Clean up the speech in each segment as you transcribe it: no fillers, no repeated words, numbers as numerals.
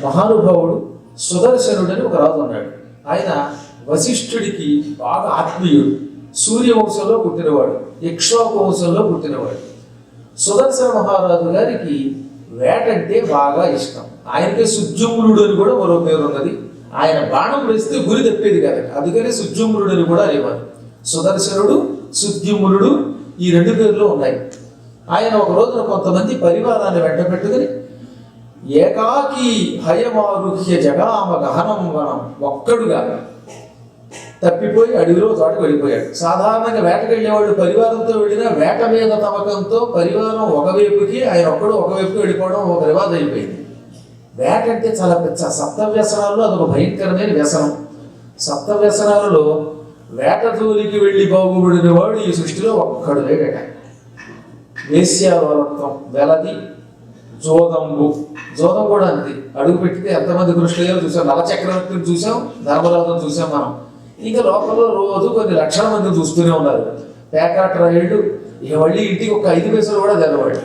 మహానుభావుడు సుదర్శనుడని ఒక రాజు ఉన్నాడు. ఆయన వశిష్ఠుడికి బాగా ఆత్మీయుడు. సూర్యవంశంలో పుట్టినవాడు, ఇక్ష్వాకు వంశంలో పుట్టినవాడు. సుదర్శన మహారాజు గారికి వేటంటే బాగా ఇష్టం. ఆయనకే సుజుమ్నుడు అని కూడా మరో పేరు ఉన్నది. ఆయన బాణం వేస్తే గురి తప్పేది కదా, అందుకనే సుజుమ్నుడు అని కూడా అనేవారు. సుదర్శనుడు, సుద్యుమ్నుడు ఈ రెండు పేర్లు ఉన్నాయి. ఆయన ఒక రోజున కొంతమంది పరివారాన్ని వెంట పెట్టుకుని ఏకాకి హయమారుహ్య జగామ గహనం వనం, ఒక్కడుగా తప్పిపోయి అడవిలో చోటకు వెళ్ళిపోయాడు. సాధారణంగా వేటకు వెళ్ళేవాడు పరివారంతో వెళ్ళినా వేట మీద తమకంతో పరివారం ఒకవైపుకి, ఆయన ఒక్కడు ఒకవైపుకి వెళ్ళిపోవడం ఒక రివాజ్ అయిపోయింది. వేట అంటే చాలా పెద్ద సప్త వ్యసనాల్లో అదొక భయంకరమైన వ్యసనం. సప్త వ్యసనాలలో వేట జోలికి వెళ్ళి బాగుపడిన వాడు ఈ సృష్టిలో ఒక్కడు వేట. వేశ్యావరత్వం, వెలది, జోదంబు. జోదం కూడా అంతే. అడుగు పెట్టితే ఎంతమంది కృష్ణయ్యలు చూసాం, నలచక్రవర్తిని చూసాం, ధర్మరాజును చూసాం మనం. ఇంకా లోపల రోజు కొన్ని లక్షల మంది చూస్తూనే ఉన్నారు. పేకాట రైళ్ళు, ఇక మళ్ళీ ఇంటికి ఒక 5 పైసలు కూడా తెలవాడు.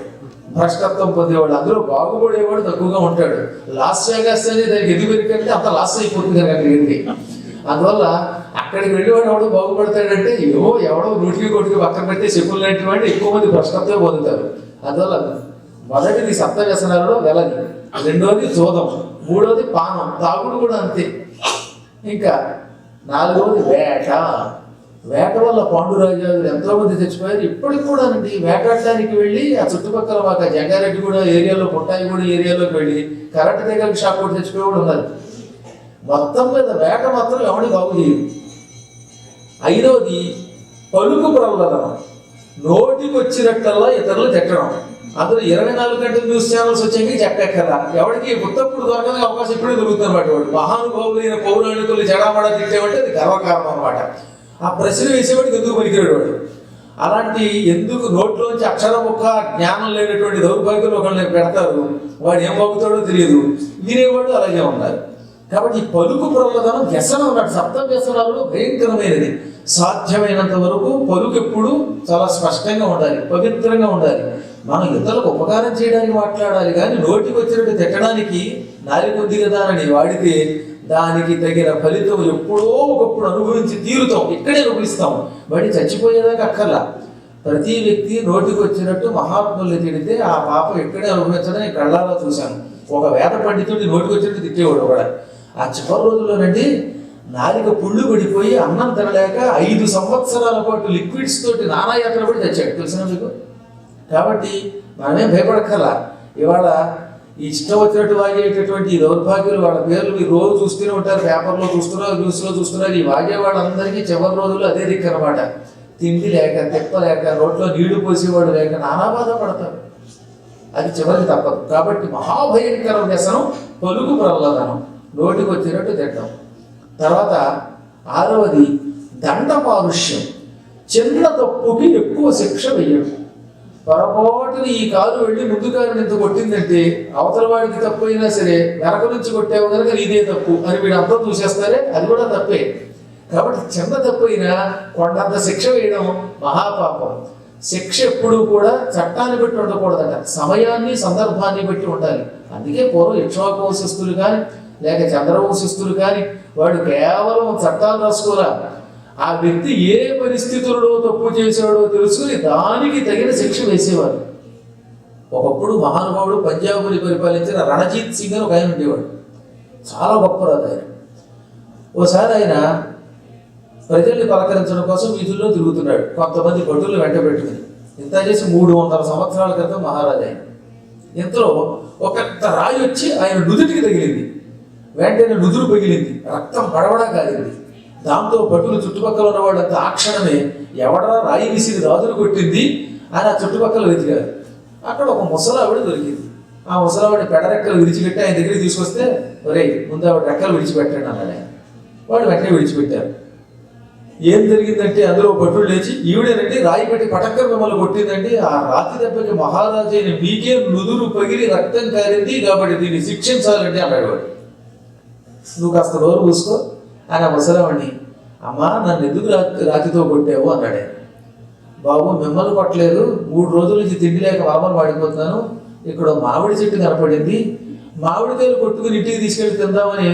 భ్రష్టత్వం పొందేవాడు, అందులో బాగుపడేవాడు తక్కువగా ఉంటాడు. లాస్ వేగాస్ అనేది దానికి ఎందుకు పెరిగితే అంత లాస్ అయిపోతుంది కదా అక్కడికి. అందువల్ల అక్కడికి వెళ్ళేవాడు ఎవడో బాగుపడతాడంటే ఎవడో నూటికి కోటికి పక్కన పెట్టి చెప్పులు లాంటి వాడిని ఎక్కువ మంది భ్రష్టత్వం పొందుతారు. అందువల్ల మొదటిది సప్త వ్యసనాలలో వెలది, రెండోది జోదం, మూడోది పానం, తాగుడు కూడా అంతే. ఇంకా 4వది వేట. వేట వల్ల పాండురాజాలు ఎంతోమంది చచ్చిపోయారు. ఇప్పటికి కూడా అండి వేటాడడానికి వెళ్ళి ఆ చుట్టుపక్కల మాకు జంగారెడ్డిగూడ ఏరియాలో, పుట్టాయిగూడ ఏరియాలోకి వెళ్ళి కరెంట్ దగ్గరికి షాక్ కొట్టి చచ్చిపోయేవాడు ఉన్నారు. మొత్తం మీద వేట మాత్రం ఎవరిని బాగు చేయదు. 5వది పలుకు ప్రబలనం, నోటికి వచ్చినట్టల్లా ఇతరులు తిట్టడం. అందులో 24 గంటల న్యూస్ ఛానల్స్ వచ్చాక చెప్పక్కరా, ఎవరికి పుత్తప్పుడు దొరకని అవకాశం ఇప్పుడే దొరుకుతున్నమాట. వాడు మహానుభావులైన పౌరాణికులు జడామడా తిట్టేవంటే అది గర్వకారణం అనమాట. ఆ ప్రశ్న వేసేవాడికి ఎందుకు పనికిరాడు వాడు. అలాంటి ఎందుకు నోట్లోంచి అక్షరం ఒక్క జ్ఞానం లేనటువంటి దౌర్భాగ్యులు ఒకళ్ళని పెడతారు, వాడు ఏం బాగుతాడో తెలియదు. వినేవాడు అలాగే ఉన్నారు. కాబట్టి ఈ పలుకు ప్రబలదనం వ్యసనం అన్నట్టు సప్త వ్యసనాలలో భయంకరమైనది. సాధ్యమైనంత వరకు పలుకు ఎప్పుడు చాలా స్పష్టంగా ఉండాలి, పవిత్రంగా ఉండాలి. మనం ఇతరులకు ఉపకారం చేయడానికి మాట్లాడాలి, కానీ నోటికి వచ్చినట్టు తిట్టడానికి నాలుగు ఉంది కదా అని వాడితే దానికి తగిన ఫలితం ఎప్పుడో ఒకప్పుడు అనుభవించి తీరుతాం, ఇక్కడే అనుభవిస్తాం. వాడి చచ్చిపోయేదాకా అక్కర్లా. ప్రతి వ్యక్తి నోటికి వచ్చినట్టు మహాత్ముల్ని తిడితే ఆ పాపం ఇక్కడే అనుభవించడం నేను కళ్ళారా చూశాను. ఒక వేద పండితుడిని నోటికి వచ్చినట్టు తిట్టేవాడు కూడా. ఆ చివరి రోజుల్లోనండి నాలిక పుళ్ళు పడిపోయి అన్నం తినలేక 5 సంవత్సరాల పాటు లిక్విడ్స్ తోటి నానాయాత్ర పడి తెచ్చాడు, తెలిసిన మీకు. కాబట్టి మనమేం భయపడక్కర్లా. ఇవాళ ఈ ఇష్టం వచ్చినట్టు వాగేటటువంటి ఈ దౌర్భాగ్యులు వాళ్ళ పేర్లు మీరు రోజు చూస్తూనే ఉంటారు, పేపర్లో చూస్తున్నారు, న్యూస్లో చూస్తున్నారు. ఈ వాగే వాళ్ళందరికీ చివరి రోజులు అదే దిక్కు అనమాట. తిండి లేక, తిప్ప లేక, రోడ్లో నీళ్లు పోసేవాడు లేక నానా బాధపడతారు. అది చివరికి తప్పదు. కాబట్టి మహాభయంకర వ్యసనం పలుకు ప్రబలదనం, నోటికి వచ్చినట్టు తిట్టడం. తర్వాత 6వది దండపారుష్యం, చిన్న తప్పుకి ఎక్కువ శిక్ష వేయడం. పొరపాటుని ఈ కారు వెళ్ళి ముందు కారుని ఎంత కొట్టిందంటే అవతల వాడికి తప్పు అయినా సరే వెనక నుంచి కొట్టావు కనుక నీదే తప్పు అని వీడు అంతా చూసేస్తారే, అది కూడా తప్పే. కాబట్టి చిన్న తప్పు అయినా కొండంత శిక్ష వేయడం మహాపాపం. శిక్ష ఎప్పుడూ కూడా చట్టాన్ని బట్టి ఉండకూడదట, సమయాన్ని సందర్భాన్ని బట్టి ఉండాలి. అందుకే పూర్వం ఇక్ష్వాకు వంశస్థులు కానీ లేక చంద్రవంశస్థులు కానీ వాడు కేవలం చట్టాలు రాసుకోరా, ఆ వ్యక్తి ఏ పరిస్థితుల్లో తప్పు చేశాడో తెలుసుకుని దానికి తగిన శిక్ష వేసేవారు. ఒకప్పుడు మహానుభావుడు పంజాబుని పరిపాలించిన రణజీత్ సింగ్ అని ఒక ఆయన ఉండేవాడు. చాలా గొప్ప రాజు ఆయన. ఓసారి ఆయన ప్రజల్ని పలకరించడం కోసం వీధుల్లో తిరుగుతున్నాడు, కొంతమంది భటులు వెంట పెట్టుకుని. ఇంత చేసి 300 సంవత్సరాల క్రితం మహారాజు ఆయన. ఇంతలో ఒక రాయి వచ్చి ఆయన నుదుటికి తగిలింది. వెంటనే నుదురు పగిలింది, రక్తం పడవడా కాలింది. దాంతో భటులు చుట్టుపక్కల ఉన్న వాళ్ళంతా ఆ క్షణమే ఎవడరా రాయి విసిరి రాజును కొట్టింది అని ఆ చుట్టుపక్కల వెతికారు. అక్కడ ఒక ముసలావిడ దొరికింది. ఆ ముసలావిడ పెడరెక్కలు విడిచిపెట్టి ఆయన దగ్గరికి తీసుకొస్తే, ఒరే ముందు ఆవిడ రెక్కలు విడిచిపెట్టండి అన్నాడు ఆయన. వాళ్ళు వెంటనే విడిచిపెట్టారు. ఏం జరిగిందంటే అందులో భటులు లేచి, ఈవిడేనండి రాయి పెట్టి పటక్కర మిమ్మల్ని కొట్టిందండి, ఆ రాతి దెబ్బకి మహారాజు అయిన మీకే నుదురు పగిలి రక్తం కారింది కాబట్టి దీన్ని శిక్షించాలండి అన్నాడు వాడు. నువ్వు కాస్త నోరు పూసుకో ఆయన ముసలావాడిని. అమ్మా నన్ను ఎందుకు రాతితో కొట్టావు అన్నాడే. బాబు మిమ్మల్ని కొట్టలేదు, 3 రోజుల నుంచి తిండి లేక వరమలు వాడిపోతున్నాను. ఇక్కడ మామిడి చెట్టు కనపడింది, మామిడికాయలు కొట్టుకుని ఇంటికి తీసుకెళ్ళి తిందామని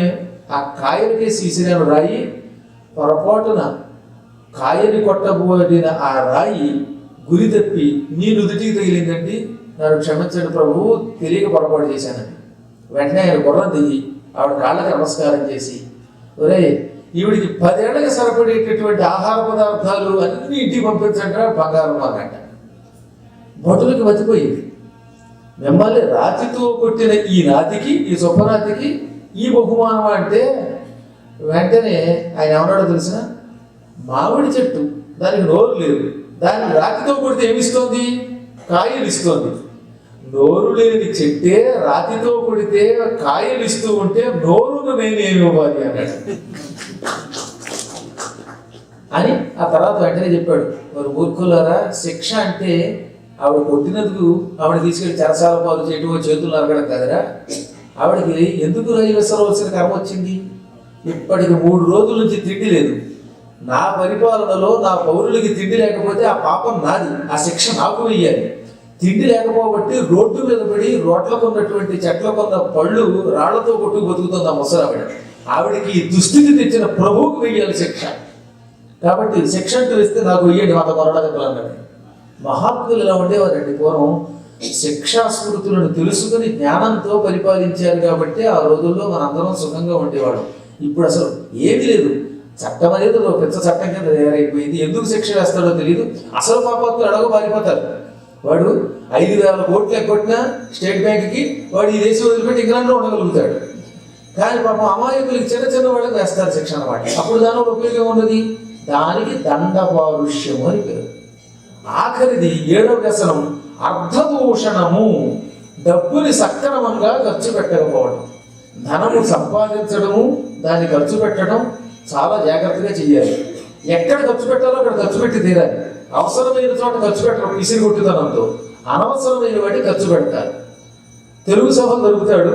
ఆ కాయలకేసి విసిరాను రాయి. పొరపాటున కాయని కొట్టబోడిన ఆ రాయి గురి తప్పి నీ నుదుటికి తగిలిందండి, నన్ను క్షమించండి ప్రభువు, తెలియక పొరపాటు చేశానండి. వెంటనే ఆయన గుర్రం దిగి ఆవిడ కాళ్ళకి నమస్కారం చేసి, ఒరే ఈవిడికి 10 ఏళ్ళకి సరిపడేటటువంటి ఆహార పదార్థాలు అన్ని ఇంటికి పంపించండి, బంగారం అన్నట్ట. భటులకి మతిపోయింది. మిమ్మల్ని రాతితో కొట్టిన ఈ రాతికి, ఈ సుబ్బరాతికి ఈ బహుమానం అంటే వెంటనే ఆయన ఏమన్నాడో తెలిసిన, మామిడి చెట్టు దానికి నోరు లేదు, దాన్ని రాతితో కొడితే ఏమిస్తోంది? కాయలు ఇస్తోంది. నోరు లేని చెట్టే రాతితో కొడితే కాయలు ఇస్తూ ఉంటే నోరును నేనేమి ఇవ్వాలి అన్నాడు. అని ఆ తర్వాత వెంటనే చెప్పాడు, మరి మూర్ఖులారా, శిక్ష అంటే ఆవిడ కొట్టినందుకు ఆవిడ తీసుకెళ్లి చెరసాల పాలు చేయటం, చేతులు నరగడం కదరా. ఆవిడకి ఎందుకు రాయి విసరవలసిన కర్మ వచ్చింది? ఇప్పటికి 3 రోజుల నుంచి తిండి లేదు. నా పరిపాలనలో నా పౌరులకి తిండి లేకపోతే ఆ పాపం నాది, ఆ శిక్ష నాకు వెయ్యాలి. తిండి లేకపోబట్టి రోడ్డు మీద పడి రోడ్లకు ఉన్నటువంటి చెట్లకు ఉన్న పళ్ళు రాళ్లతో కొట్టుకు బతుకుతుంది ఆ ముసలావిడ. ఆవిడకి దుస్థితి తెచ్చిన ప్రభువుకు వెయ్యాలి శిక్ష. కాబట్టి శిక్ష అంటూ వేస్తే నాకు వెయ్యండి, మాత కొరడగలు అన్నాడు. మహాత్ములు ఇలా ఉండేవారండి పూర్వం. శిక్షా స్మృతులను తెలుసుకుని జ్ఞానంతో పరిపాలించారు కాబట్టి ఆ రోజుల్లో మనందరం సుఖంగా ఉండేవాడు. ఇప్పుడు అసలు ఏమీ లేదు. చట్టం అనేది ఒక పెద్ద చట్టం కింద తయారైపోయింది. ఎందుకు శిక్ష వేస్తాడో తెలియదు. అసలు పాపాత్తులు అడగ పారిపోతారు. వాడు 5,000 కోట్లు ఎగ్గొట్టినా స్టేట్ బ్యాంక్కి వాడు ఈ దేశం వదిలిపెట్టి ఇంగ్లాండ్లో ఉండగలుగుతాడు. కానీ పాపం అమాయకులకి చిన్న చిన్న వాళ్ళకి వేస్తారు శిక్ష అన్నమాట. అప్పుడు దానివల్ల ఉపయోగం ఉన్నది. దానికి దండ పారుష్యము అని పేరు. ఆఖరిది 7వ వ్యసనం అర్ధదూషణము. డబ్బుని సక్రమంగా ఖర్చు పెట్టకపోవడం. ధనము సంపాదించడము, దాన్ని ఖర్చు పెట్టడం చాలా జాగ్రత్తగా చెయ్యాలి. ఎక్కడ ఖర్చు పెట్టాలో అక్కడ ఖర్చు పెట్టి తీరాలి. అవసరమైన చోట ఖర్చు పెట్టడం పిసిరి కొట్టుదనంతో, అనవసరమైన వాటి ఖర్చు పెడతారు. తెలుగు సభ దొరుకుతాడు,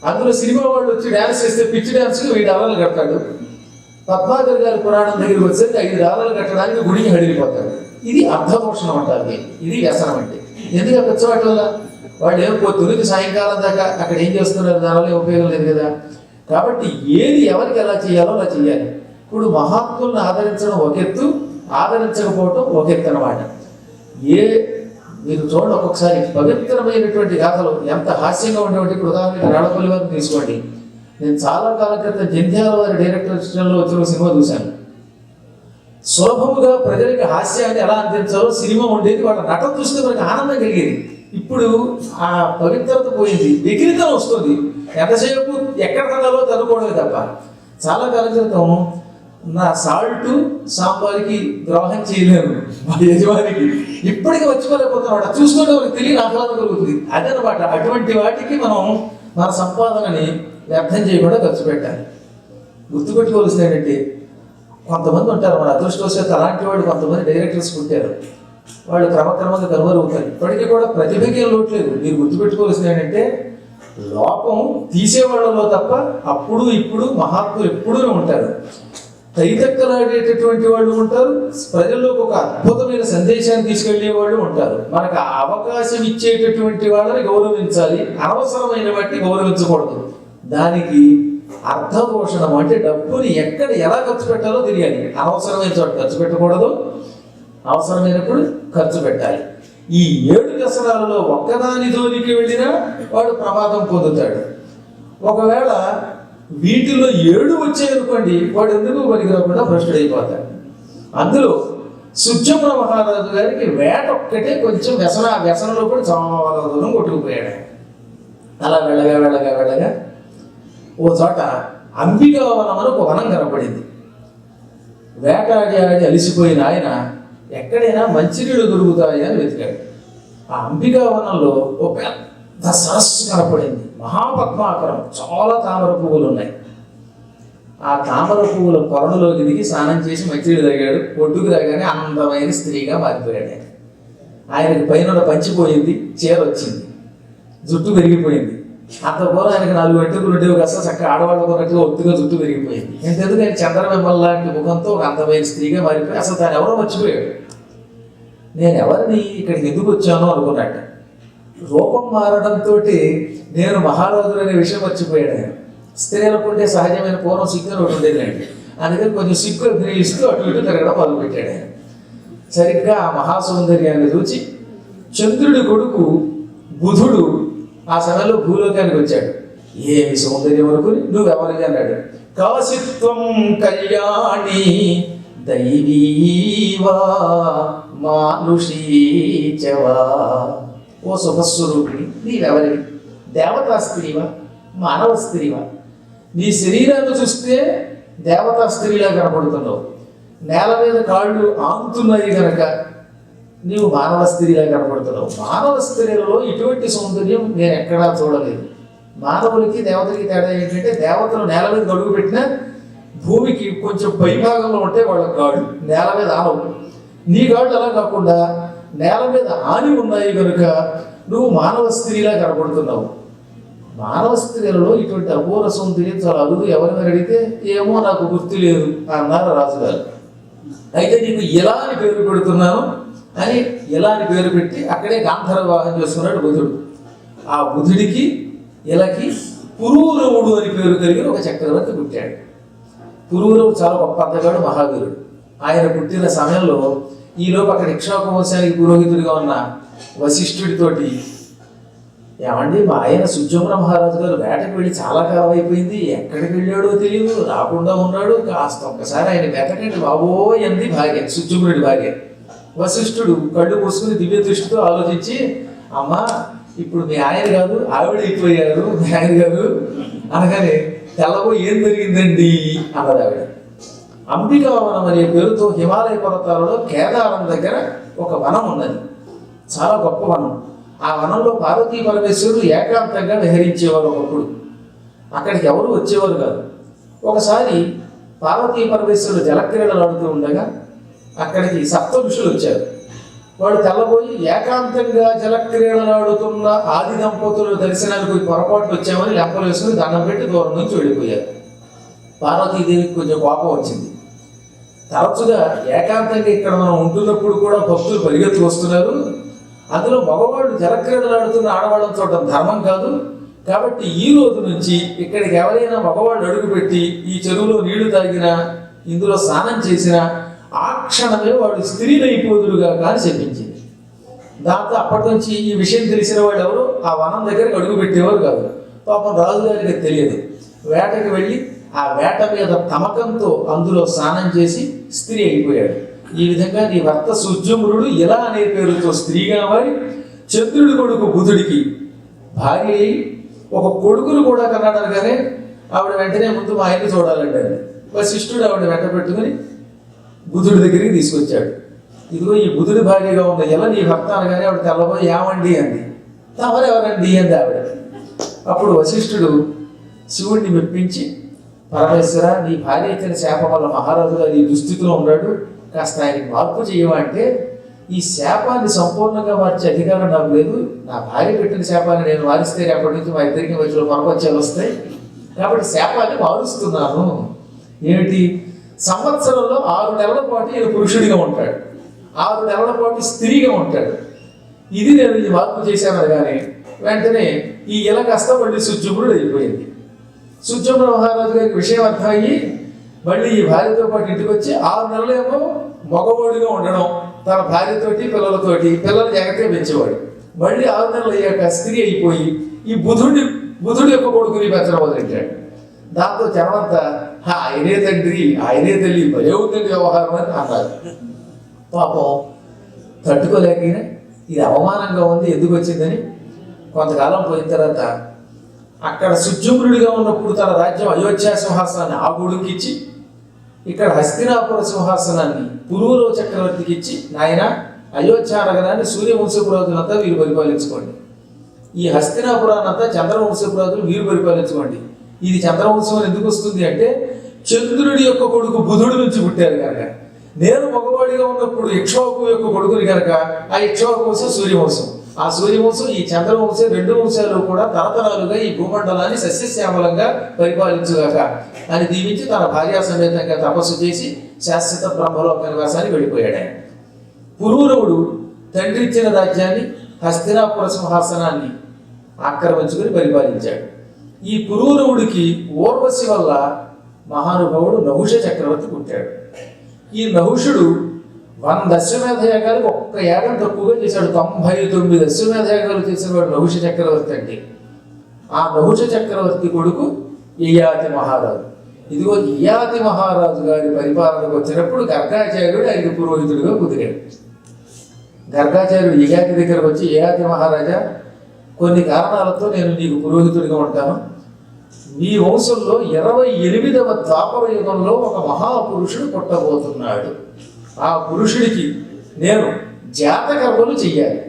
అందులో సినిమా వాళ్ళు వచ్చి డ్యాన్స్ చేస్తే పిచ్చి డ్యాన్స్కి $1000 కడతాడు. పద్మాకర్ గారి పురాణం దగ్గరికి వచ్చేసి $5 కట్టడానికి గుడికి హడిలిపోతాడు. ఇది అర్ధదోషణం అంటారు. ఇది వ్యసనం అంటే. ఎందుకు ఆ పిచ్చవాటి వల్ల వాళ్ళు ఏం పొద్దున్నకి సాయంకాలం దాకా అక్కడ ఏం చేస్తున్నారు, దానివల్ల ఉపయోగం లేదు కదా. కాబట్టి ఏది ఎవరికి ఎలా చేయాలో అలా చేయాలి. ఇప్పుడు మహాత్ములను ఆదరించడం ఒక ఎత్తు, ఆదరించకపోవటం ఒక ఎత్తు అన్నమాట. మీరు చూడండి, ఒక్కొక్కసారి పవిత్రమైనటువంటి గాథలు ఎంత హాస్యంగా ఉండేటువంటి. ఇప్పుడు ఉదాహరణకి రాళ్ళపల్లి వారిని తీసుకోండి. నేను చాలా కాలం క్రితం జంధ్యాల వారి డైరెక్టర్లో వచ్చిన సినిమా చూశాను. సులభముగా ప్రజలకి హాస్యాన్ని ఎలా అందించాలో సినిమా ఉండేది. వాళ్ళ నటన చూస్తే మనకి ఆనందం కలిగేది. ఇప్పుడు ఆ పవిత్రత పోయింది, వ్యతిరేకత వస్తుంది. ఎంతసేపు ఎక్కడ కదాలో తనుకోవడమే తప్ప. చాలా కాలం క్రితం నా సాల్ట్ సాంబార్కి ద్రోహం చేయలేను మా యజమానికి, ఇప్పటికీ వచ్చిపోలేకపోతున్నాడు. చూసుకుంటే వాళ్ళకి తెలియని ఆహ్లాదం కలుగుతుంది. అదనమాట. అటువంటి వాటికి మనం మన సంపాదనని వ్యర్థం చేయకుండా ఖర్చు పెట్టాలి. గుర్తుపెట్టుకోవాల్సింది ఏంటంటే, కొంతమంది ఉంటారు మన అదృష్టవశాత్తు అలాంటి వాళ్ళు కొంతమంది డైరెక్టర్స్ పుట్టారు. వాళ్ళు క్రమక్రమంగా కనుమరుగవుతారు. ఇప్పటికీ కూడా ప్రతిభకి ఏం లోట్లేదు. మీరు గుర్తుపెట్టుకోవాల్సింది ఏంటంటే, లోపం తీసేవాళ్ళలో తప్ప అప్పుడు ఇప్పుడు మహాత్ములు ఎప్పుడూ ఉంటారు. తైతక్కలాడేటటువంటి వాళ్ళు ఉంటారు, ప్రజల్లోకి ఒక అద్భుతమైన సందేశాన్ని తీసుకెళ్లే వాళ్ళు ఉంటారు. మనకు అవకాశం ఇచ్చేటటువంటి వాళ్ళని గౌరవించాలి, అనవసరమైన వాటిని గౌరవించకూడదు. దానికి అర్థదోషణం అంటే డబ్బుని ఎక్కడ ఎలా ఖర్చు పెట్టాలో తెలియాలి. అనవసరమైన చోట ఖర్చు పెట్టకూడదు, అవసరమైనప్పుడు ఖర్చు పెట్టాలి. ఈ 7 వ్యసనాలలో ఒక్కదాని జోలికి వెళ్ళినా వాడు ప్రమాదం పొందుతాడు. ఒకవేళ వీటిల్లో 7 వచ్చాయనుకోండి, వాడు ఎందుకు పనికిరాకుండా భ్రష్టుడైపోతాడు. అందులో సుజమున మహారాజు గారికి వేట ఒక్కటే కొంచెం వ్యసన. ఆ వ్యసనంలో కూడా చాలా దూరం కొట్టుకుపోయాడు. అలా వెళ్ళగా వెళ్ళగా వెళ్ళగా ఓ చోట అంబికావనం అని ఒక వనం కనపడింది. వేటాడి ఆడి అలిసిపోయిన ఆయన ఎక్కడైనా మంచినీళ్ళు దొరుకుతాయి అని వెతికాడు. ఆ అంబికావనంలో ఒక పెద్ద సరస్సు కనపడింది, మహాపద్మాకరం. చాలా తామర పువ్వులు ఉన్నాయి. ఆ తామర పువ్వుల కొరణలోకి దిగి స్నానం చేసి మంచినీళ్ళు తాగాడు. ఒడ్డుకు రాగానే అందమైన స్త్రీగా మారిపోయాడు. ఆయనకి పైన పంచిపోయింది, చీర వచ్చింది, జుట్టు పెరిగిపోయింది. అంత పూర్వం ఆయనకి 4 వెంట్రుకలు ఉండేవి కాస్త చక్కగా ఆడవాళ్ళకు ఉన్నట్టుగా ఒత్తుగా జుట్టు పెరిగిపోయింది. ఎందుకు ఆయన చంద్రబింబం లాంటి ముఖంతో ఒక అందమైన స్త్రీగా మారిపోయి అసలు తాను ఎవరో మర్చిపోయాడు. నేను ఎవరిని ఇక్కడికి ఎందుకు వచ్చానో అనుకున్నట్ట. రూపం మారడంతో నేను మహారాజులు అనే విషయం మర్చిపోయాడు ఆయన. స్త్రీలకు ఉంటే సహజమైన పూర్వం సిగ్గు అని ఒకటి ఉండేదండి. అందుకని కొంచెం సిగ్గు అభినయిస్తూ అటు ఇటు తిరగడం మొదలుపెట్టాడు ఆయన. సరిగ్గా ఆ మహాసౌందర్యాన్ని చూచి చంద్రుడి కొడుకు బుధుడు ఆ సమయంలో భూలోకానికి వచ్చాడు. ఏమి సౌందర్యం అనుకుని నువ్వెవరిగా అన్నాడు. కాశిత్వం కళ్యాణి దైవీవా మానుషీచవా. ఓ శుభస్వరూపిణి, నీవెవరివి? దేవతా స్త్రీవా మానవ స్త్రీవా? నీ శరీరాన్ని చూస్తే దేవతా స్త్రీలా కనపడుతున్నావు. నేల మీద కాళ్ళు ఆంతున్నాయి కనుక నీవు మానవ స్త్రీలా కనపడుతున్నావు. మానవ స్త్రీలలో ఇటువంటి సౌందర్యం నేను ఎక్కడా చూడలేదు. మానవులకి దేవతలకి తేడా ఏంటంటే దేవతలు నేల మీద అడుగు పెట్టినా భూమికి కొంచెం పైభాగంలో ఉంటే వాళ్ళ కాళ్ళు నేల మీద ఆనవు. నీ కాళ్ళు అలా కాకుండా నేల మీద ఆని ఉన్నాయి కనుక నువ్వు మానవ స్త్రీలా కనపడుతున్నావు. మానవ స్త్రీలలో ఇటువంటి అపూర్వ సౌందర్యం చాలా అరుదు. ఎవరిని అడిగితే ఏమో నాకు గుర్తు లేదు అన్నారు రాజుగారు. అయితే నీకు ఇలా అని పేరు పెడుతున్నాను అని ఇలా అని పేరు పెట్టి అక్కడే గాంధర్వ వివాహం చేసుకున్నాడు బుధుడు. ఆ బుధుడికి ఇలాకి పురూరవుడు అని పేరు కలిగిన ఒక చక్రవర్తి పుట్టాడు. పురూరవుడు చాలా గొప్ప అందగాడు, మహావీరుడు. ఆయన పుట్టిన సమయంలో ఈలోపు అక్కడ ఇక్ష్వాకు వంశానికి పురోహితుడిగా ఉన్న వశిష్ఠుడితోటి, ఏమండి మా ఆయన సుజమున మహారాజు గారు వేటకు వెళ్ళి చాలా కాలం అయిపోయింది, ఎక్కడికి వెళ్ళాడో తెలియదు, రాకుండా ఉన్నాడు, కాస్త ఒక్కసారి ఆయన వెతకండి బాబోయ్ అంది భార్య, సుజమునుడి భార్య. వశిష్ఠుడు కళ్ళు మూసుకుని దివ్య దృష్టితో ఆలోచించి, అమ్మా ఇప్పుడు మీ ఆయన కాదు ఆవిడ అయిపోయారు మీ ఆయన గారు అనగానే, తెల్లబో ఏం జరిగిందండి అన్నది ఆవిడ. అంబికావనం అనే పేరుతో హిమాలయ పర్వతాలలో కేదారం దగ్గర ఒక వనం ఉన్నది, చాలా గొప్ప వనం. ఆ వనంలో పార్వతీ పరమేశ్వరుడు ఏకాంతంగా విహరించేవారు ఒకప్పుడు. అక్కడికి ఎవరు వచ్చేవారు కాదు. ఒకసారి పార్వతీ పరమేశ్వరుడు జలక్రీడలు ఆడుతూ ఉండగా అక్కడికి సప్త ఋషులు వచ్చారు. వాళ్ళు తెల్లబోయి ఏకాంతంగా జలక్రీడలాడుతున్న ఆది దంపతుల దర్శనానికి పొరపాటు వచ్చామని లెంపలు వేసుకుని దండం పెట్టి దూరం నుంచి వెళ్ళిపోయారు. పార్వతీదేవికి కొంచెం కోపం వచ్చింది. తరచుగా ఏకాంతంగా ఇక్కడ మనం ఉంటున్నప్పుడు కూడా భక్తులు పరిగెత్తుకు వస్తున్నారు, అందులో మగవాళ్ళు జలక్రీడలాడుతున్న ఆడవాళ్ళని చూడడం ధర్మం కాదు, కాబట్టి ఈ రోజు నుంచి ఇక్కడికి ఎవరైనా మగవాళ్ళు అడుగుపెట్టి ఈ చెరువులో నీళ్లు తాగినా ఇందులో స్నానం చేసినా ఆ క్షణమే వాడు స్త్రీలైపోదురుగా కానీ చెప్పించింది. దాంతో అప్పటి నుంచి ఈ విషయం తెలిసిన వాళ్ళు ఎవరు ఆ వనం దగ్గరికి అడుగు పెట్టేవారు కాదు. పాపం రాజుగారికి తెలియదు. వేటకి వెళ్ళి ఆ వేట మీద తమకంతో అందులో స్నానం చేసి స్త్రీ అయిపోయాడు. ఈ విధంగా నీ భర్త సుజమునుడు ఇలా అనే పేరుతో స్త్రీగా మారి చంద్రుడి కొడుకు బుధుడికి భార్య అయి ఒక కొడుకును కూడా కన్నాడు. అనగానే ఆవిడ వెంటనే ముందు మా ఆయన్ని చూడాలంటే వశిష్ఠుడు ఆవిడ వెంట పెట్టుకుని బుధుడి దగ్గరికి తీసుకొచ్చాడు. ఇదిగో ఈ బుధుడి భార్యగా ఉన్న ఎలా నీ భర్త అనగానే ఆవిడ తెల్లబోయి ఏమండి అంది. తమరెవరండి అంది ఆవిడ. అప్పుడు వశిష్ఠుడు శివుడిని మెప్పించి, పరమేశ్వర నీ భార్య ఇచ్చిన శాపం వల్ల మహారాజు గారు ఈ దుస్థితిలో ఉన్నాడు, కాస్త ఆయనకి మార్పు చేయమంటే ఈ శాపాన్ని సంపూర్ణంగా మార్చే అధికారం నాకు లేదు. నా భార్య పెట్టిన శాపాన్ని నేను మారిస్తే రేపటి నుంచి మా ఇద్దరికి మధ్యలో పొరపచ్చాలు వస్తాయి, కాబట్టి శాపాన్ని మారుస్తున్నాను. ఏమిటి? సంవత్సరంలో 6 నెలల పాటు ఈయన పురుషుడిగా ఉంటాడు, 6 నెలల పాటు స్త్రీగా ఉంటాడు. ఇది నేను ఈ మార్పు చేశాను కానీ వెంటనే ఈ ఇలా కాస్త మళ్ళీ సుజమునుడు అయిపోయింది. సుజమున మహారాజు గారికి విషయం అర్థమయ్యి మళ్ళీ ఈ భార్యతో పాటు ఇంటికి వచ్చి 6 నెలలేమో మగవాడిగా ఉండడం, తన భార్యతోటి పిల్లలతోటి, పిల్లలు జాగ్రత్తగా పెంచేవాడు. మళ్ళీ 6 నెలలు అయ్యాక స్త్రీ అయిపోయి ఈ బుధుడి యొక్క కొడుకుని పెంచడం మొదలెట్టాడు. దాంతో జనమంతా ఆయనే తండ్రి ఆయనే తల్లి భలే ఉందండి వ్యవహారం అని అన్నారు. పాపం తట్టుకోలేక ఇది అవమానంగా ఉంది, ఎందుకు వచ్చిందని కొంతకాలం పోయిన తర్వాత అక్కడ సుజమునుడిగా ఉన్నప్పుడు తన రాజ్యం అయోధ్య సింహాసనాన్ని ఆ కొడుకు ఇచ్చి, ఇక్కడ హస్తినాపుర సింహాసనాన్ని పురూరవ చక్రవర్తికి ఇచ్చి, నాయన అయోధ్య నగరాన్ని సూర్యవంశపురాజులంతా వీరు పరిపాలించుకోండి, ఈ హస్తినాపురాన్నంతా చంద్రవంశపురాజులు వీరు పరిపాలించుకోండి. ఇది చంద్రవంశం అని ఎందుకు వస్తుంది అంటే చంద్రుడి యొక్క కొడుకు బుధుడి నుంచి పుట్టారు కనుక. నేను మగవాడిగా ఉన్నప్పుడు ఇక్ష్వాకు యొక్క కొడుకుని కనుక ఆ ఇక్ష్వాకు వంశం సూర్యవంశం, ఆ సూర్యవంశం ఈ చంద్రవంశం 2 వంశాలు కూడా తరతరాలుగా ఈ భూమండలాన్ని సస్యశ్యామలంగా పరిపాలించుగాక అని దీవించి తన భార్యా సమేతంగా తపస్సు చేసి శాశ్వత బ్రహ్మలోక నివాసానికి వెళ్ళిపోయాడు ఆయన. పురూరవుడు తండ్రి ఇచ్చిన రాజ్యాన్ని హస్తినాపుర సింహాసనాన్ని ఆక్రమించుకుని పరిపాలించాడు. ఈ పురూరవుడికి ఊర్వశి వల్ల మహానుభావుడు నహుష చక్రవర్తి పుట్టాడు. ఈ నహుషుడు 100 అశ్వమేధ యాగాలకు ఒక్క యాగం తక్కువగా చేశాడు. 99 అశ్వమేధ యాగాలు చేసిన వాడు నహుష చక్రవర్తి అంటే. ఆ నహుష చక్రవర్తి కొడుకు యయాతి మహారాజు. ఇదిగో యయాతి మహారాజు గారి పరిపాలనకు వచ్చినప్పుడు గర్గాచార్యుడు ఆయనకి పురోహితుడిగా కుదిరాడు. గర్గాచార్యుడు యయాతి దగ్గరకు వచ్చి, యయాతి మహారాజా, కొన్ని కారణాలతో నేను నీకు పురోహితుడిగా ఉంటాను. మీ వంశంలో 28వ ద్వాపర యుగంలో ఒక మహాపురుషుడు పుట్టబోతున్నాడు. ఆ పురుషుడికి నేను జాతకర్మలు చెయ్యాలి.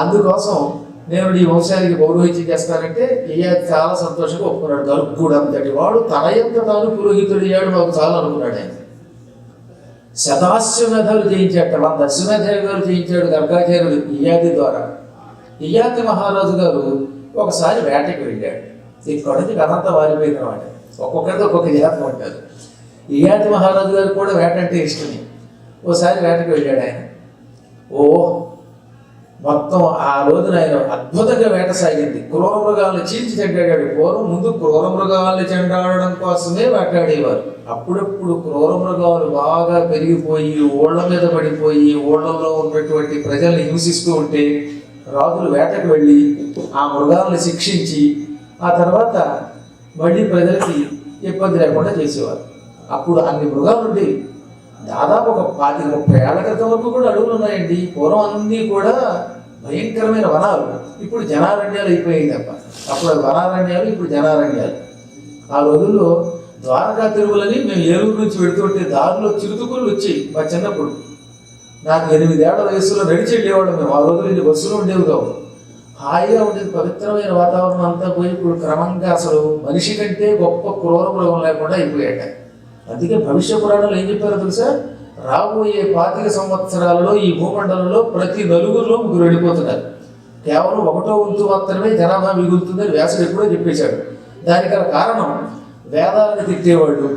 అందుకోసం నేను నీ వంశానికి పౌరోహిత్యం చేస్తానంటే యయాతి చాలా సంతోషంగా ఒప్పుకున్నాడు. గర్గుడు అంతటి వాడు తనయంత తాను పురోహితుడయ్యాడు, మాకు చాలా అనుకున్నాడు. ఆయన శతాశ్వమేధాలు చేయించాట, 100 అశ్వమేధాలు చేయించాడు గర్గాచార్యుడు యయాతి ద్వారా. యయాతి మహారాజు గారు ఒకసారి వేటకి వెళ్ళాడు. ఇక్కడ నుంచి కథంతా వారిపోయిన మాట. ఒక్కొక్కరితో ఒక్కొక్క జాతం ఉంటారు. యయాతి మహారాజు గారు కూడా వేట అంటే ఇష్టమే. ఓసారి వేటకి వెళ్ళాడు ఆయన. మొత్తం ఆ రోజున ఆయన అద్భుతంగా వేట సాగింది. క్రూర మృగాలను చీల్చి చెండాడాడు. పూర్వం ముందు క్రూర మృగాలను చెండాడడం కోసమే వేటాడేవారు. అప్పుడప్పుడు క్రూర మృగాలు బాగా పెరిగిపోయి ఊళ్ళ మీద పడిపోయి ఊళ్ళల్లో ఉన్నటువంటి ప్రజల్ని హింసిస్తూ ఉంటే రాజులు వేటకు వెళ్ళి ఆ మృగాలను శిక్షించి ఆ తర్వాత మళ్ళీ ప్రజలకి ఇబ్బంది లేకుండా చేసేవారు. అప్పుడు అన్ని మృగాలు ఉండేవి. దాదాపు ఒక 25-30 ఏళ్ల క్రితం వరకు కూడా అడవులు ఉన్నాయండి. పూర్వం అన్నీ కూడా భయంకరమైన వనాలు. ఇప్పుడు జనారణ్యాలు అయిపోయాయి తప్ప. అప్పుడు వనారణ్యాలు, ఇప్పుడు జనారణ్యాలు. ఆ రోజుల్లో ద్వారకా తిరుమలని మేము ఏలూరు నుంచి వెళుతుంటే దారిలో చిరుతుకులు వచ్చాయి. మా చిన్నప్పుడు నాకు 8 ఏళ్ల వయసులో నడిచి వెళ్ళేవాడు మేము. ఆ రోజులు ఇన్ని బస్సులు ఉండేవి కావు. హాయిగా ఉండేది, పవిత్రమైన వాతావరణం అంతా పోయి ఇప్పుడు క్రమంగా అసలు మనిషి కంటే గొప్ప క్రూర మృగం లేకుండా అయిపోయాట. అందుకే భవిష్య పురాణంలో ఏం చెప్పారో తెలుసా? రాబోయే 25 సంవత్సరాలలో ఈ భూమండలంలో ప్రతి నలుగురిలో 3 వెళ్ళిపోతున్నారు. కేవలం 1వ వంతు మాత్రమే జనాభా మిగులుతుందని వ్యాసుడు ఎప్పుడో చెప్పేశాడు. దానికి కారణం వేదాలను తిట్టేవాళ్ళు.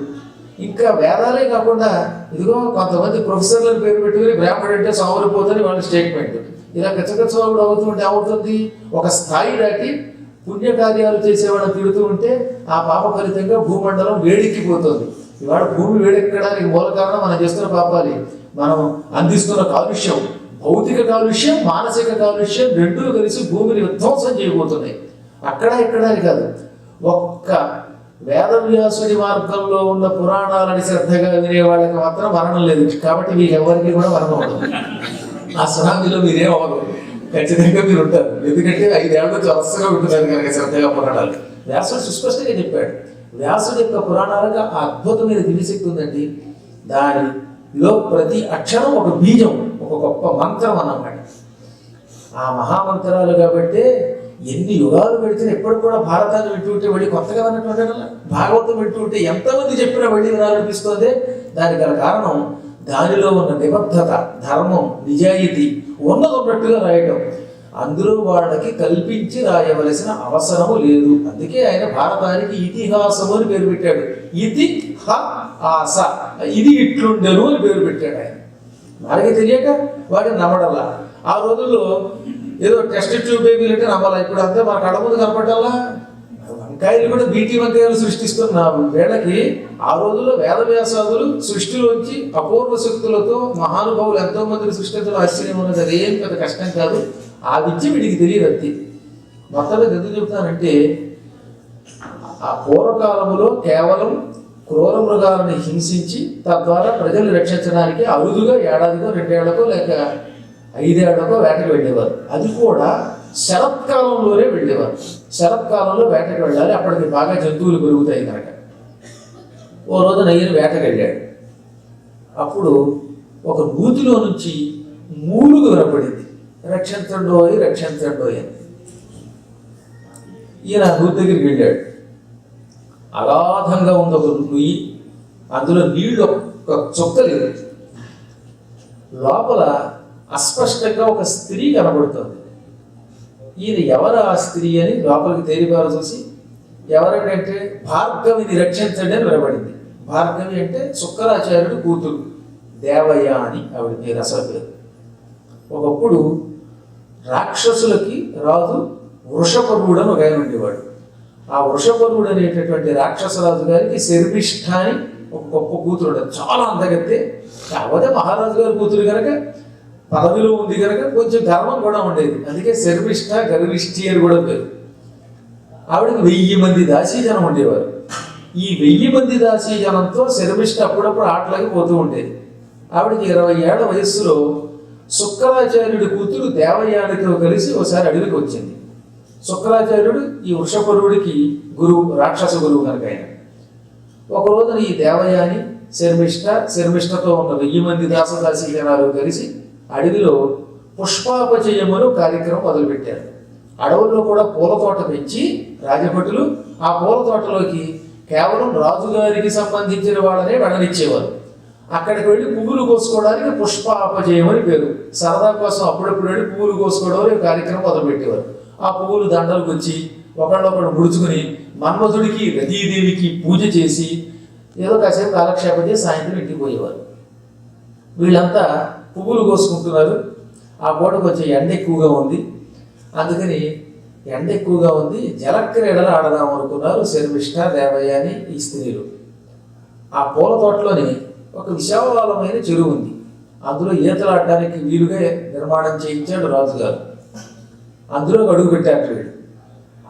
ఇంకా వేదాలే కాకుండా ఇదిగో కొంతమంది ప్రొఫెసర్లను పేరు పెట్టుకుని బ్రాహ్మణుడు అంటే సామరిపోతుంది వాళ్ళ స్టేట్మెంట్. ఇలా కచ్చకచ్చవాడు అవుతుంటే ఏమవుతుంది? ఒక స్థాయి దాటి పుణ్యకార్యాలు చేసేవాళ్ళని తిడుతూ ఉంటే ఆ పాప ఫలితంగా భూమండలం వేడెక్కిపోతుంది. ఇవాళ భూమి వేడెక్కడానికి మూల కారణం మనం చేస్తున్న పాపాలి. మనం అందిస్తున్న కాలుష్యం, భౌతిక కాలుష్యం, మానసిక కాలుష్యం రెండూ కలిసి భూమిని విధ్వంసం చేయబోతున్నాయి. అక్కడ ఎక్కడానికి కాదు, ఒక్క వేదవ్యాసుడి మార్గంలో ఉన్న పురాణాలని శ్రద్ధగా వినే వాళ్ళకి మాత్రం మరణం లేదు. కాబట్టి మీకు ఎవరికి కూడా మరణం ఉండదు. ఆ సునామీలో మీరేం అవ్వరు, ఖచ్చితంగా మీరు ఉంటారు. ఎందుకంటే 5 ఏళ్ళ నుంచి వరుసగా ఉంటున్నారు కనుక శ్రద్ధగా పురాణాలు. వ్యాసుడు సుస్పష్టంగా చెప్పాడు. వ్యాసుడి యొక్క పురాణాలకు ఆ అద్భుతమైన దివ్యశక్తి ఉందండి. దానిలో ప్రతి అక్షరం ఒక బీజం, ఒక గొప్ప మంత్రం అన్నమాట. ఆ మహామంత్రాలు కాబట్టి ఎన్ని యుగాలు పెడితే ఎప్పుడు కూడా భారతాన్ని వింటూ ఉంటే మళ్ళీ కొత్తగా అన్నట్టు భాగవతం వింటూ ఉంటే ఎంతమంది చెప్పినా మళ్ళీ వినాలనిపిస్తుంది. దానికి గల కారణం దానిలో ఉన్న నిబద్ధత, ధర్మం, నిజాయితీ ఉన్నట్టుగా రాయటం. అందులో వాళ్ళకి కల్పించి రాయవలసిన అవసరము లేదు. అందుకే ఆయన భారతానికి ఇతిహాసము అని పేరు పెట్టాడు. ఇతి హ ఆస, ఇది ఇట్లుండెను అని పేరు పెట్టాడు ఆయన. మనకి తెలియక వాడిని నమ్మడల్లా. ఆ రోజుల్లో ఏదో టెస్ట్ ట్యూబ్ బేబీలు అంటే నమ్మాలా. ఇప్పుడు అంతా మన కళ్ళ ముందు కనపడాలా. వంకాయలు కూడా బీటీ వంకాయలు సృష్టిస్తున్న వేళకి ఆ రోజుల్లో వేదవ్యాసాదులు సృష్టిలోంచి అపూర్వ శక్తులతో మహానుభావులు ఎంతో మందిని సృష్టించడం ఆశ్చర్యం ఉన్నది. అదేం పెద్ద కష్టం కాదు. ఆ విద్య వీడికి తెలియదు. అంతే. మొత్తం ఎందుకు చెప్తానంటే ఆ పూర్వకాలంలో కేవలం క్రూర మృగాలను హింసించి తద్వారా ప్రజల్ని రక్షించడానికి అరుదుగా ఏడాదికో 2 ఏళ్లకో లేక 5 ఏళ్లకో వేటకు వెళ్ళేవారు. అది కూడా శరత్కాలంలోనే వెళ్ళేవారు. శరత్కాలంలో వేటకు వెళ్ళాలి, అప్పటికి బాగా జంతువులు పెరుగుతాయి కనుక. ఓ రోజు నయ్యను వేటకు వెళ్ళాడు. అప్పుడు ఒక నూతిలో నుంచి మూలుగు వినపడింది. రక్షించండోయ్ రక్షించండోయ్ అని. ఈయన నూతి దగ్గరికి వెళ్ళాడు. అగాధంగా ఉంది ఒక నుయ్యి. అందులో నీళ్ళు ఒక చుక్క లేదు. లోపల అస్పష్టంగా ఒక స్త్రీ కనబడుతుంది. ఈయన ఎవరు ఆ స్త్రీ అని లోపలికి తేలిపారు చూసి, ఎవరంటే భార్గవిని రక్షించండి అని వినబడింది. భార్గవి అంటే శుక్రాచార్యుడు కూతురు, దేవయ్య అని ఆవిడ పేరు, అసలు పేరు. ఒకప్పుడు రాక్షసులకి రాజు వృషపర్వుడు అని ఒక ఆయన ఉండేవాడు. ఆ వృషపర్వుడు అనేటటువంటి రాక్షసరాజు గారికి శర్మిష్ఠ అని ఒక గొప్ప కూతురు ఉండేది. చాలా అందగత్తే. కాకపోతే మహారాజు గారి కూతురు కనుక పదవిలో ఉంది కనుక కొంచెం గర్వం కూడా ఉండేది. అందుకే శర్మిష్ఠ గర్విష్ఠి అని కూడా పేరు. ఆవిడకి 1000 మంది దాసీజనం ఉండేవారు. ఈ 1000 మంది దాసీజనంతో శర్మిష్ఠ అప్పుడప్పుడు ఆటలకి పోతూ ఉండేది. ఆవిడకి 20 ఏళ్ల వయస్సులో శుక్రాచార్యుడి కూతురు దేవయానితో కలిసి ఒకసారి అడవికి వచ్చింది. శుక్రాచార్యుడు ఈ వృషపర్వుడికి గురువు, రాక్షస గురువు కనుక ఆయన. ఒక రోజున ఈ దేవయాని శర్మిష్ఠతో ఉన్న 1000 మంది దాసదాసీ జనాలు కలిసి అడవిలో పుష్పాపచయములు కార్యక్రమం మొదలుపెట్టారు. అడవుల్లో కూడా పూల తోట పెంచి రాజభటులు ఆ పూల తోటలోకి కేవలం రాజుగారికి సంబంధించిన వాళ్ళనే వెళ్ళనిచ్చేవారు. అక్కడికి వెళ్ళి పువ్వులు కోసుకోవడానికి పుష్పాపజయం అని పేరు. సరదా కోసం అప్పుడప్పుడు వెళ్ళి పువ్వులు కోసుకోవడం అనే కార్యక్రమం మొదలుపెట్టేవారు. ఆ పువ్వులు దండలకు వచ్చి ఒకళ్ళొకడు ముడుచుకుని మన్మధుడికి రతీదేవికి పూజ చేసి ఏదో కాసేపు కాలక్షేపం చేసి సాయంత్రం ఇంటికి పోయేవారు. వీళ్ళంతా పువ్వులు కోసుకుంటున్నారు. ఆ పూటకు వచ్చే ఎండ ఎక్కువగా ఉంది. అందుకని ఎండ ఎక్కువగా ఉంది, జలక్రీడలు ఆడదాం అనుకున్నారు శర్మిష్ఠ, దేవయాని ఈ స్త్రీలు. ఆ పూల తోటలోని ఒక విశాలమైన చెరువు ఉంది. అందులో ఈతలాడడానికి వీలుగా నిర్మాణం చేయించాడు రాజుగారు. అందులో అడుగు పెట్టారు వీళ్ళు.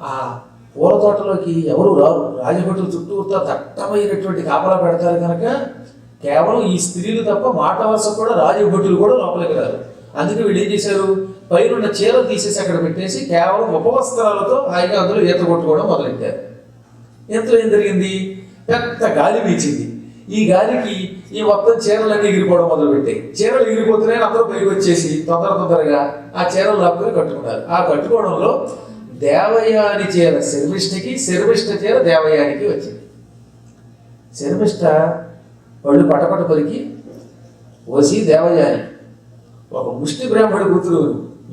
ఆ పూల తోటలోకి ఎవరు రారు. రాజభటులు చుట్టూతా దట్టమైనటువంటి కాపలా పెడతారు కనుక కేవలం ఈ స్త్రీలు తప్ప మాట వరుస కూడా రాజభటులు కూడా లోపలికి రారు. అందుకే వీళ్ళు ఏం చేశారు, పైనున్న చీరలు తీసేసి అక్కడ పెట్టేసి కేవలం ఉపవస్త్రాలతో హాయిగా అందులో ఈత కొట్టుకోవడం మొదలెట్టారు. ఇంతలో ఏం జరిగింది, పెద్ద గాలి వీచింది. ఈ గాలికి ఈ మొత్తం చీరలన్నీ ఎగిరిపోవడం మొదలుపెట్టాయి. చీరలు ఎగిరిపోతున్నాయని అందరూ పైకి వచ్చేసి తొందరగా ఆ చీరలు లాక్కుని కట్టుకున్నారు. ఆ కట్టుకోవడంలో దేవయాని చీర శర్మిష్ఠకి, శర్మిష్ఠ చీర దేవయానికి వచ్చింది. శర్మిష్ఠ వాళ్ళు పటపట పలికి, ఓసి దేవయాని, ఒక ముష్టి బ్రాహ్మడి కూతురు,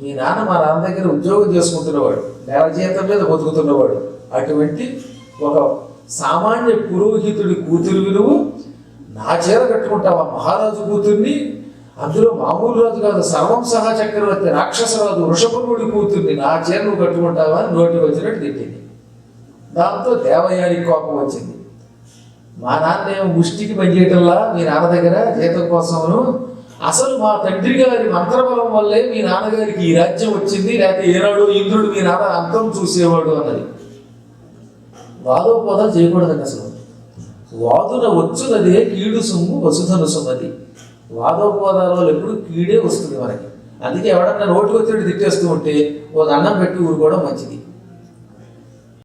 మీ నాన్న మా నాన్న దగ్గర ఉద్యోగం చేసుకుంటున్నవాడు, దేవజీతం మీద బతుకుతున్నవాడు, అటువంటి ఒక సామాన్య పురోహితుడి కూతురు నువ్వు నా చీర కట్టుకుంటావా? మహారాజు కూతుర్ని, అందులో మామూలు రాజు కాదు, సర్వంసహ చక్రవర్తి రాక్షసరాజు వృషపర్వుడి కూతుర్ని నా చీర నువ్వు కట్టుకుంటావా అని నోటి వచ్చినట్టు తిట్టింది. దాంతో దేవయానికి కోపం వచ్చింది. మా నాన్న ఏమో ముష్టికి పనిచేయటంలా మీ నాన్న దగ్గర జీతం కోసమును, అసలు మా తండ్రి గారి మంత్రబలం వల్లే మీ నాన్నగారికి ఈ రాజ్యం వచ్చింది, లేకపోతే ఏనాడు ఇంద్రుడు మీ నాన్న అంతం చూసేవాడు అన్నది. వాదోపవాదాలు చేయకూడదండి. అసలు వాదున వచ్చునదే కీడు సొమ్ము వసుధను సుమతి. వాదోపవాదాల వల్ల ఎప్పుడు కీడే వస్తుంది మనకి. అందుకే ఎవడన్నా నోటికి వచ్చేది తిట్టేస్తూ ఉంటే ఓ దండం పెట్టి ఊరుకోవడం మంచిది.